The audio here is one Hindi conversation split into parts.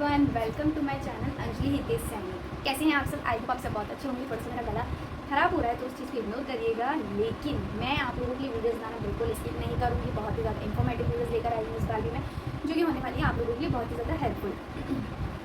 Everyone, welcome to my channel Anjali Hitesh Saini. कैसे हैं आप सब? आई होप आप सब बहुत अच्छे होंगे। थोड़ा सा मेरा गला खराब हो रहा है तो उस चीज़ को इग्नोर करिएगा, लेकिन मैं आप लोगों के लिए वीडियोज़ बनाना बिल्कुल स्किप नहीं करूँगी। बहुत ही ज़्यादा इन्फॉर्मेटिव वीडियोज़ लेकर आई हूँ इस बार भी मैं, जो कि होने वाली है आप लोगों के लिए बहुत ही ज़्यादा हेल्पफुल।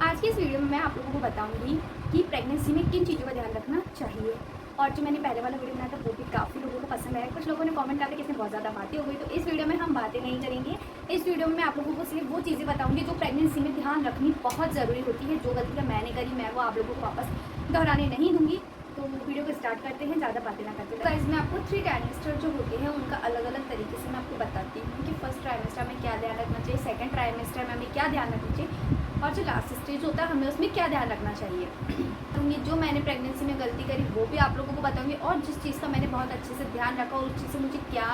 आज की इस वीडियो में मैं आप लोगों को बताऊँगी कि प्रेगनेंसी में किन चीज़ों का ध्यान रखना चाहिए। और जो मैंने पहले वाला वीडियो बनाया था वो भी काफ़ी लोगों को पसंद आया। कुछ लोगों ने कमेंट करा कि इसमें बहुत ज़्यादा बातें हो गई, तो इस वीडियो में हम बातें नहीं करेंगे। इस वीडियो में मैं आप लोगों को सिर्फ वो चीज़ें बताऊंगी जो प्रेगनेंसी में ध्यान रखनी बहुत ज़रूरी होती है। जो गलतियाँ मैंने करी मैं वो आप लोगों को वापस दोहराने नहीं दूंगी। तो वीडियो को स्टार्ट करते हैं, ज़्यादा बातें ना करते। तो इसमें आपको 3 ट्राइमेस्टर जो होते हैं उनका अलग अलग तरीके से मैं आपको बताती हूँ कि फर्स्ट ट्राइमेस्टर में क्या ध्यान रखना चाहिए, सेकंड ट्राइमेस्टर में हमें क्या ध्यान रखना चाहिए, और जो लास्ट स्टेज होता है हमें उसमें क्या ध्यान रखना चाहिए। जो मैंने प्रेगनेंसी में गलती करी वो भी आप लोगों को बताऊंगी, और जिस चीज़ का मैंने बहुत अच्छे से ध्यान रखा और उस चीज़ से मुझे क्या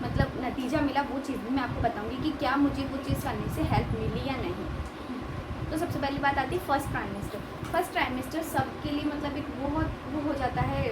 मतलब नतीजा मिला वो चीज़ भी मैं आपको बताऊंगी कि क्या मुझे वो चीज़ करने से हेल्प मिली या नहीं। तो सबसे पहली बात आती है फर्स्ट ट्राइमेस्टर। फर्स्ट ट्राइमेस्टर सबके लिए मतलब एक बहुत वो हो जाता है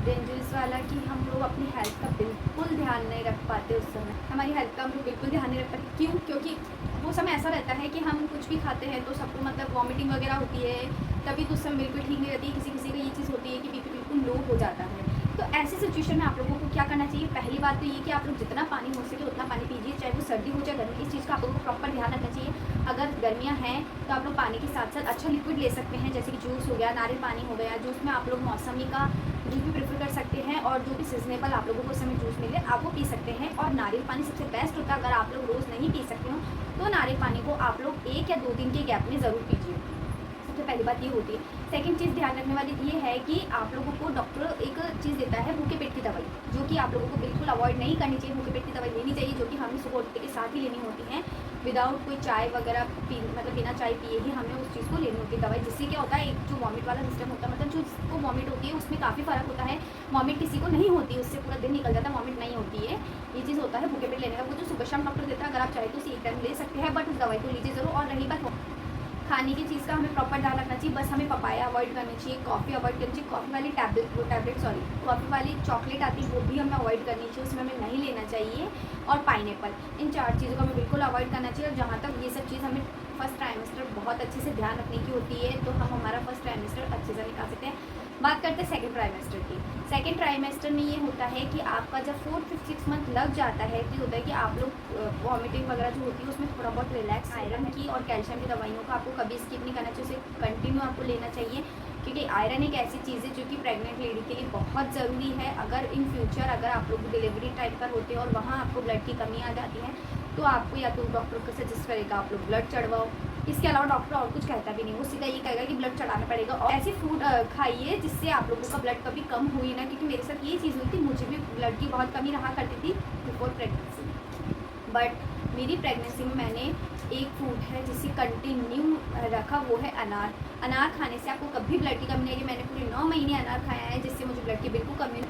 डेंजरस वाला कि हम लोग अपनी हेल्थ का बिल्कुल ध्यान नहीं रख पाते। उस समय हमारी हेल्थ का हम लोग बिल्कुल ध्यान नहीं रख पाते। क्यों? क्योंकि वो समय ऐसा रहता है कि हम कुछ भी खाते हैं तो सबको मतलब वॉमिटिंग वगैरह होती है, तभी कुछ समय बिल्कुल ठीक नहीं रहती है। किसी किसी को ये चीज़ होती है कि बीपी बिल्कुल लो हो जाता है। तो ऐसी सिचुएशन में आप लोगों को क्या करना चाहिए? पहली बात तो ये कि आप लोग जितना पानी हो सके उतना पानी पीजिए, चाहे वो सर्दी हो चाहे गर्मी। इस चीज़ का आप लोगों को प्रॉपर ध्यान रखना चाहिए। अगर गर्मियाँ हैं तो आप लोग पानी के साथ साथ अच्छा लिक्विड ले सकते हैं, जैसे कि जूस हो गया, नारियल पानी हो गया। जूस में आप लोग मौसमी का जूस भी प्रेफर कर सकते हैं, और जो भी सीजनेबल आप लोगों को उस समय जूस मिले आप वो पी सकते हैं। और नारियल पानी सबसे बेस्ट होता है। अगर आप लोग रोज़ नहीं पी सकते हो तो नारियल पानी को आप लोग 1 या 2 दिन के गैप में ज़रूर पीजिए। सबसे पहली बात ये होती है। सेकंड चीज़ ध्यान रखने वाली ये है कि आप लोगों को डॉक्टर एक चीज़ देता है भूखे पेट की दवाई, जो कि आप लोगों को बिल्कुल अवॉइड नहीं करनी चाहिए। भूखे पेट की दवाई लेनी चाहिए, जो कि हमें सुबह उठने के साथ ही लेनी होती है, विदाउट कोई चाय वगैरह मतलब बिना चाय पिए ही हमें उस चीज़ को लेनी होती है दवाई। जिससे क्या होता है, एक जो वॉमिट वाला सिस्टम होता है, मतलब जो जिसको वॉमिट होती है उसमें काफ़ी फ़र्क होता है। वॉमिट किसी को नहीं होती, उससे पूरा दिन निकल जाता है, वॉमिट नहीं होती है। ये चीज़ होता है भूखे पेट लेने का। वो जो सुबह शाम डॉक्टर देता है, अगर आप चाहे तो उसे एक टाइम ले सकते हैं, बट उस दवाई को लीजिए ज़रूर। और रही बात खाने की चीज़ का हमें प्रॉपर ध्यान रखना चाहिए। बस हमें पपाया अवॉइड करनी चाहिए, कॉफ़ी अवॉइड करनी चाहिए। कॉफ़ी वाली कॉफ़ी वाली चॉकलेट आती है वो भी हमें अवॉइड करनी चाहिए, उसमें हमें नहीं लेना चाहिए। और पाइनएप्पल, इन 4 चीज़ों को हमें बिल्कुल अवॉइड करना चाहिए। और जहाँ तक ये सब चीज़ हमें फर्स्ट ट्राइमेस्टर बहुत अच्छे से ध्यान रखने की होती है, तो हम हमारा फर्स्ट ट्राइमेस्टर अच्छे से निकाल सकते हैं। बात करते हैं सेकंड ट्राइमेस्टर की। सेकंड ट्राइमेस्टर में ये होता है कि आपका जब 4 to 6 मंथ लग जाता है तो होता है कि आप लोग वॉमिटिंग वगैरह जो होती है उसमें थोड़ा बहुत रिलैक्स। आयरन की और कैल्शियम की दवाइयों का आपको कभी स्किप नहीं करना चाहिए, उसे कंटिन्यू आपको लेना चाहिए। क्योंकि आयरन एक ऐसी चीज़ है जो कि प्रेग्नेंट लेडी के लिए बहुत ज़रूरी है। अगर इन फ्यूचर अगर आप लोग डिलीवरी टाइप पर होते हैं और वहाँ आपको ब्लड की कमी आ जाती है तो आपको या तो डॉक्टर को सजेस्ट करेगा आप लोग ब्लड चढ़वाओ। इसके अलावा डॉक्टर और कुछ कहता भी नहीं, वो सीधा ये कहेगा कि ब्लड चढ़ाना पड़ेगा। और ऐसी फूड खाइए जिससे आप लोगों का ब्लड कभी कम हुई ना, क्योंकि मेरे साथ ये चीज़ हुई थी। मुझे भी ब्लड की बहुत कमी रहा करती थी बिफोर प्रेगनेंसी, बट मेरी प्रेगनेंसी में मैंने एक फूड है जिसे कंटिन्यू रखा, वो है अनार। अनार खाने से आपको कभी ब्लड की कमी नहीं आएगी। मैंने पूरे 9 महीने अनार खाया है, जिससे मुझे ब्लड की बिल्कुल कमी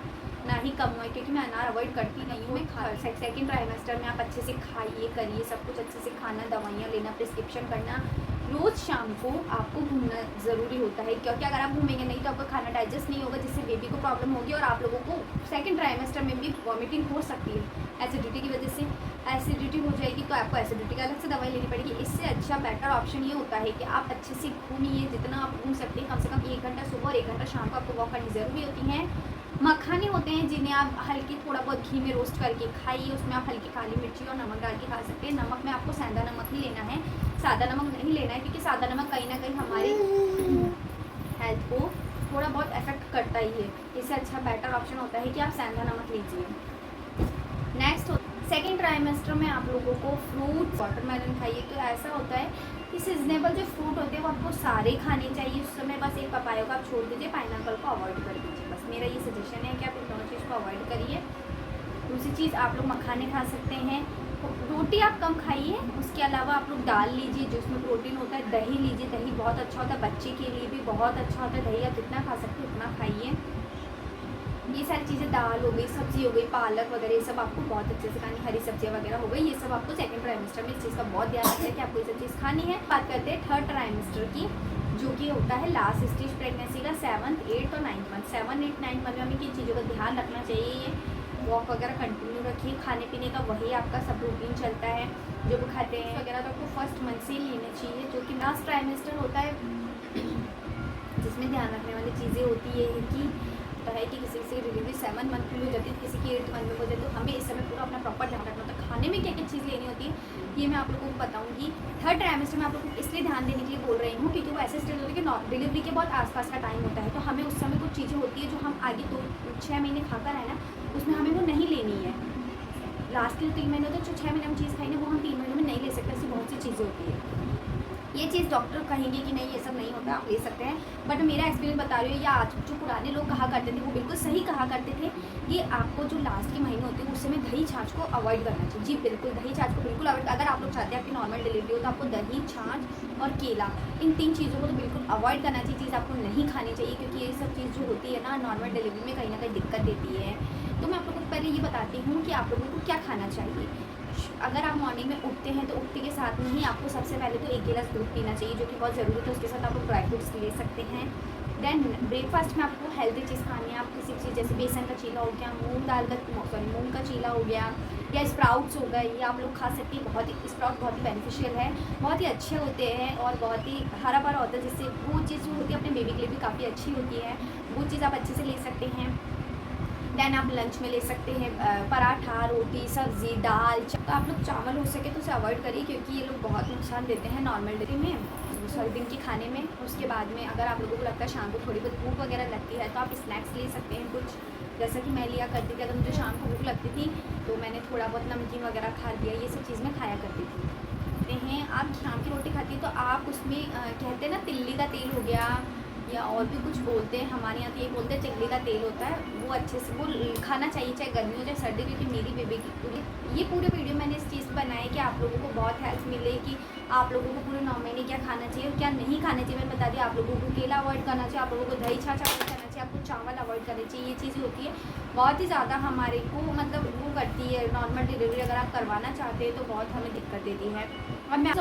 ना ही कम हुआ है, क्योंकि मैं अनार अवॉइड करती नहीं हूँ। सेकंड ट्राइमेस्टर में आप अच्छे से खाइए करिए, सब कुछ अच्छे से खाना, दवाइयाँ लेना, प्रिस्क्रिप्शन करना। रोज़ शाम को आपको घूमना ज़रूरी होता है, क्योंकि अगर आप घूमेंगे नहीं तो आपका खाना डाइजेस्ट नहीं होगा, जिससे बेबी को प्रॉब्लम होगी। और आप लोगों को सेकंड ट्राइमेस्टर में भी वॉमिटिंग हो सकती है एसिडिटी की वजह से। एसिडिटी हो जाएगी तो आपको एसिडिटी का अलग से दवाई लेनी पड़ेगी। इससे अच्छा बेटर ऑप्शन ये होता है कि आप अच्छे से घूमिए, जितना आप घूम सकते हैं। कम से कम 1 घंटा सुबह और 1 घंटा शाम को आपको वॉक करनी ज़रूरी होती है। मखाने होते हैं जिन्हें आप हल्की थोड़ा बहुत घी में रोस्ट करके खाइए, उसमें आप हल्की काली मिर्ची और नमक डाल के खा सकते हैं। नमक में आपको सेंधा नमक ही लेना है, सादा नमक नहीं लेना है, क्योंकि सादा नमक कहीं ना कहीं हमारी हेल्थ को थोड़ा बहुत इफेक्ट करता ही है। इससे अच्छा बेटर ऑप्शन होता है कि आप सेंधा नमक लीजिए। नेक्स्ट सेकेंड ट्राइमेस्टर में आप लोगों को फ्रूट वाटरमेलन खाइए। तो ऐसा होता है कि सीजनेबल जो फ्रूट होते हैं वो आपको सारे खाने चाहिए उस समय। बस एक पपाया को आप छोड़ दीजिए, पाइनएप्पल को अवॉइड कर दीजिए। बस मेरा ये सजेशन है कि आप इन दोनों चीज़ को अवॉइड करिए। दूसरी चीज़ आप लोग मखाने खा सकते हैं। रोटी आप कम खाइए, उसके अलावा आप लोग दाल लीजिए जिसमें प्रोटीन होता है। दही लीजिए, दही बहुत अच्छा होता है, बच्चे के लिए भी बहुत अच्छा होता है दही। आप जितना खा सकते हैं उतना खाइए। ये सारी चीज़ें, दाल हो गई, सब्जी हो गई, पालक वगैरह, ये सब आपको बहुत अच्छे से खानी। हरी सब्जियाँ वगैरह हो गई, ये सब आपको सेकंड ट्राइमेस्टर में इस चीज़ का बहुत ध्यान रखना है कि आपको ये सब चीज़ खानी है। बात करते हैं थर्ड ट्राइमेस्टर की, जो कि होता है लास्ट स्टेज प्रेगनेंसी का 7th, 8th और 9th मंथ। 7, 8, 9 मंथ में हमें किन चीज़ों का ध्यान रखना चाहिए? वॉक वगैरह कंटिन्यू रखिए। खाने पीने का वही आपका सब रूटीन चलता है जो भी खाते हैं वगैरह, तो आपको फर्स्ट मंथ से ही लेना चाहिए, जो कि लास्ट ट्राइमेस्टर होता है जिसमें ध्यान रखने वाली चीज़ें होती है कि है कि किसी की डिलीवरी 7 मंथ में हो जाती है, किसी की 8 मंथ में हो जाती है, तो हमें इस समय पूरा अपना प्रॉपर ध्यान रखना होता है। खाने में क्या क्या चीज़ लेनी होती है ये मैं आप लोगों को बताऊंगी। थर्ड ट्राइमेस्टर में आप लोगों को इसलिए ध्यान देने के लिए बोल रही हूँ क्योंकि वो ऐसे स्टेज होती है कि डिलीवरी के बहुत आसपास का टाइम होता है, तो हमें उस समय कुछ चीज़ें होती है जो हम आगे 6 महीने खाकर आए ना, उसमें हमें वो नहीं लेनी है। लास्ट के 3 महीने होते हैं, जो 6 महीने हम चीज़ खाएंगे वो हम 3 महीनों में नहीं ले सकते। ऐसी बहुत सी चीज़ें होती है। ये चीज़ डॉक्टर कहेंगे कि नहीं ये सब नहीं होता, आप ले सकते हैं, बट मेरा एक्सपीरियंस बता रही हूँ, या आज जो पुराने लोग कहा करते थे वो बिल्कुल सही कहा करते थे कि आपको जो लास्ट के महीने होते हैं उस समय दही छाछ को अवॉइड करना चाहिए। जी बिल्कुल, दही छाछ को बिल्कुल अवॉइड। अगर आप लोग चाहते हैं आपकी नॉर्मल डिलीवरी हो तो आपको दही, छाछ और केला, इन 3 चीज़ों को तो बिल्कुल अवॉइड करना चाहिए। चीज़ आपको नहीं खानी चाहिए क्योंकि ये सब चीज़ जो होती है ना नॉर्मल डिलीवरी में कहीं ना कहीं दिक्कत देती है। तो मैं आप लोगों को पहले ये बताती हूँ कि आप लोगों को क्या खाना चाहिए। अगर आप मॉर्निंग में उठते हैं तो उठते के साथ में ही आपको सबसे पहले तो 1 गिलास दूध पीना चाहिए, जो कि बहुत ज़रूरी है। उसके साथ आप लोग ड्राई फ्रूट्स ले सकते हैं। देन ब्रेकफास्ट में आपको हेल्दी चीज़ खानी है। आप किसी चीज़ जैसे बेसन का चीला हो गया, मूंग का चीला हो गया, या स्प्राउट्स हो गए, ये आप लोग खा सकते हैं। बहुत ही स्प्राउट बहुत ही बेनिफिशियल है, बहुत ही अच्छे होते हैं और बहुत ही हरा भरा होता है, जिससे वो चीज़ जो होती है अपने बेबी के लिए भी काफ़ी अच्छी होती है। वो चीज़ आप अच्छे से ले सकते हैं। देन आप लंच में ले सकते हैं पराठा, रोटी, सब्ज़ी, दाल। तो आप लोग चावल हो सके तो उसे अवॉइड करिए क्योंकि ये लोग बहुत नुकसान देते हैं नॉर्मल डे में, सॉरी दिन के खाने में। उसके बाद में अगर आप लोगों को लगता है शाम को थोड़ी बहुत भूख वगैरह लगती है तो आप स्नैक्स ले सकते हैं कुछ, जैसा कि मैं लिया करती थी। अगर मुझे शाम को भूख लगती थी तो मैंने थोड़ा बहुत नमकीन वगैरह खा लिया, ये सब चीज़ मैं खाया करती थी। हैं आप शाम की रोटी खाती है तो आप उसमें कहते हैं ना तिल्ली का तेल हो गया या और भी कुछ बोलते हैं, हमारे यहाँ तो ये बोलते हैं चिल्ली का तेल होता है, वो अच्छे से वो खाना चाहिए, चाहे गर्मी हो चाहे सर्दी। क्योंकि मेरी बेबी की ये पूरे वीडियो मैंने इस चीज़ पर बनाया है कि आप लोगों को बहुत हेल्प मिले कि आप लोगों को पूरे 9 महीने क्या खाना चाहिए और क्या नहीं खाना चाहिए। मैंने बता दिया आप लोगों को केला अवॉइड करना चाहिए, आप लोगों को दही छाछ अवॉइड करना चाहिए, आपको चावल अवॉइड करना चाहिए। ये चीज़ें होती है बहुत ही ज़्यादा हमारे को मतलब वो करती है। नॉर्मल डिलीवरी अगर आप करवाना चाहते हैं तो बहुत हमें दिक्कत देती है। और मैं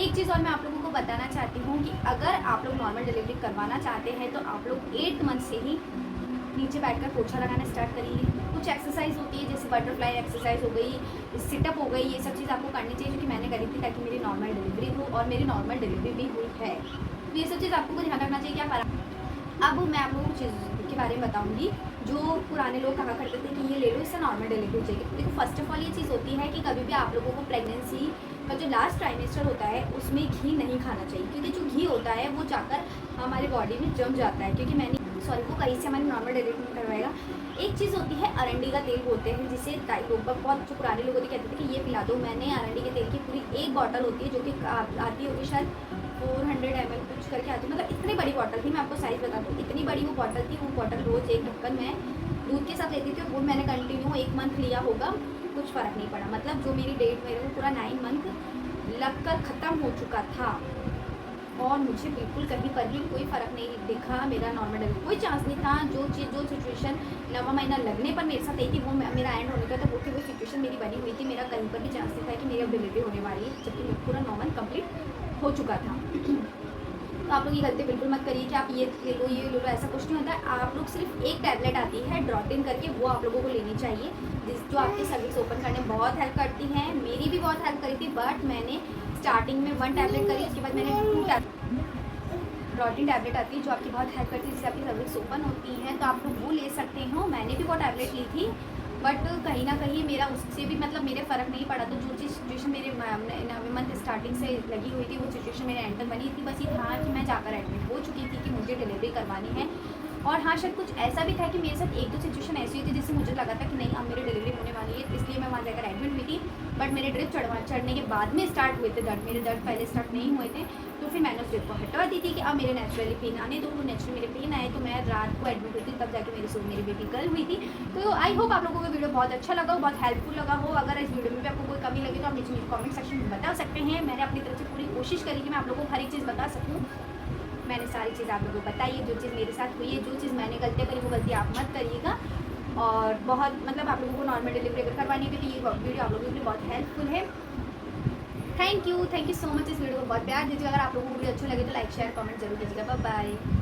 एक चीज़ और मैं आप लोगों को बताना चाहती हूँ कि अगर आप लोग नॉर्मल डिलीवरी करवाना चाहते हैं तो आप लोग 8th मंथ से ही नीचे बैठकर पोछा लगाना स्टार्ट करिए। कुछ एक्सरसाइज होती है जैसे बटरफ्लाई एक्सरसाइज हो गई, सिटअप हो गई, ये सब चीज़ आपको करनी चाहिए, जो कि मैंने करी थी ताकि मेरी नॉर्मल डिलीवरी हो और मेरी नॉर्मल डिलीवरी भी हुई है। तो ये सब चीज़ आपको ध्यान रखना चाहिए। क्या करा अब मैं आप लोगों को चीज़ के बारे में बताऊँगी जो पुराने लोग कहा करते थे कि ये ले लो इससे नॉर्मल डिलीवरी हो जाएगी। देखो फर्स्ट ऑफ ऑल ये चीज़ होती है कि कभी भी आप लोगों को प्रेगनेंसी का जो लास्ट ट्राइमेस्टर होता है उसमें घी नहीं खाना चाहिए, क्योंकि जो घी होता है वो जाकर हमारे बॉडी में जम जाता है। क्योंकि मैंने वो कहीं से हमारी नॉर्मल डिलीवरी में करवाएगा। एक चीज़ होती है अरंडी का तेल बोलते हैं, जिसे लोग बहुत जो पुराने लोग होते कहते थे कि ये पिला दो। मैंने अरंडी के तेल की पूरी 1 बॉटल होती है जो कि आती होगी शायद 400 ml कुछ करके आती है, मतलब इतनी बड़ी बॉटल थी। मैं आपको साइज़ बता दूँ, इतनी बड़ी वो बॉटल थी। वो बॉटल रोज़ 1 ढक्कन मैं दूध के साथ लेती थी। वो मैंने कंटिन्यू 1 मंथ लिया होगा, कुछ फ़र्क नहीं पड़ा। मतलब जो मेरी डेट मेरे को पूरा 9 मंथ लगकर ख़त्म हो चुका था और मुझे बिल्कुल कहीं पर भी कोई फ़र्क नहीं दिखा। मेरा नॉर्मल डिलीवरी कोई चांस नहीं था। जो सिचुएशन 9वां महीना लगने पर मेरे साथ आई थी वो मेरा एंड होने का था, वो सिचुएशन मेरी बनी हुई थी। मेरा कहीं पर भी चांस नहीं था कि मेरी अब डिलीवरी होने वाली है, जबकि पूरा 9 मंथ कंप्लीट हो चुका था। तो आप लोग ये गलती बिल्कुल मत करिए कि आप ये ले लो, ऐसा कुछ नहीं होता है। आप लोग सिर्फ एक टैबलेट आती है ड्रॉटिन करके, वो आप लोगों को लेनी चाहिए, जो आपके सर्विक्स ओपन करने में बहुत हेल्प करती है। मेरी भी बहुत हेल्प करी थी, बट मैंने स्टार्टिंग में 1 टैबलेट करी, उसके बाद मैंने 2 ड्रॉटिन टैबलेट आती है जो आपकी बहुत हेल्प करती है, जिससे आपकी सर्विक्स ओपन होती हैं। तो आप लोग वो ले सकते हो। मैंने भी वो टैबलेट ली थी, बट कहीं ना कहीं मेरा उससे भी मतलब मेरे फ़र्क नहीं पड़ा। तो जो चीज़ सिचुएशन मेरे 9वें मंथ स्टार्टिंग से लगी हुई थी वो सिचुएशन मेरे एंड तक बनी थी। बस ये था कि मैं जाकर एडमिट हो चुकी थी कि मुझे डिलीवरी करवानी है। और हाँ, शायद कुछ ऐसा भी था कि मेरे साथ 1-2 सिचुएशन ऐसी हुई थी जिससे मुझे लगा था कि नहीं अब मेरी डिलीवरी होने वाली है, इसलिए मैं वहाँ जाकर एडमिट हुई थी। बट मेरे ड्रिप चढ़ने के बाद में स्टार्ट हुए थे दर्द। मेरे दर्द पहले स्टार्ट नहीं हुए थे, तो फिर मैंने उस ड्रिप को हटवा दी थी कि अब मेरे नेचुरली पेन आने दो। तो नेचुरली मेरे पेन आए तो मैं रात को एडमिट हुई थी, तब जाके मेरी बेबी गर्ल हुई थी। तो आई होप आप लोगों को वीडियो बहुत अच्छा लगा हो, बहुत हेल्पफुल लगा हो। अगर इस वीडियो में भी आपको कोई कमी लगी तो आप नीचे कमेंट सेक्शन में बता सकते हैं। मैंने अपनी तरफ से पूरी कोशिश करी कि मैं आप लोगों को हर एक चीज़ बता सकूँ। मैंने सारी चीज़ आप लोगों को बताई है, जो चीज़ मेरे साथ हुई है, जो चीज़ मैंने गलतियाँ करी वो गलती आप मत करिएगा। और बहुत मतलब आप लोगों को नॉर्मल डिलीवरी अगर करवानी होगी तो ये वीडियो आप लोगों के लिए बहुत हेल्पफुल है। Thank you so much. इस वीडियो को बहुत प्यार दीजिए। अगर आप लोगों को वीडियो अच्छा लगे तो लाइक शेयर कमेंट जरूर कीजिएगा। Bye bye.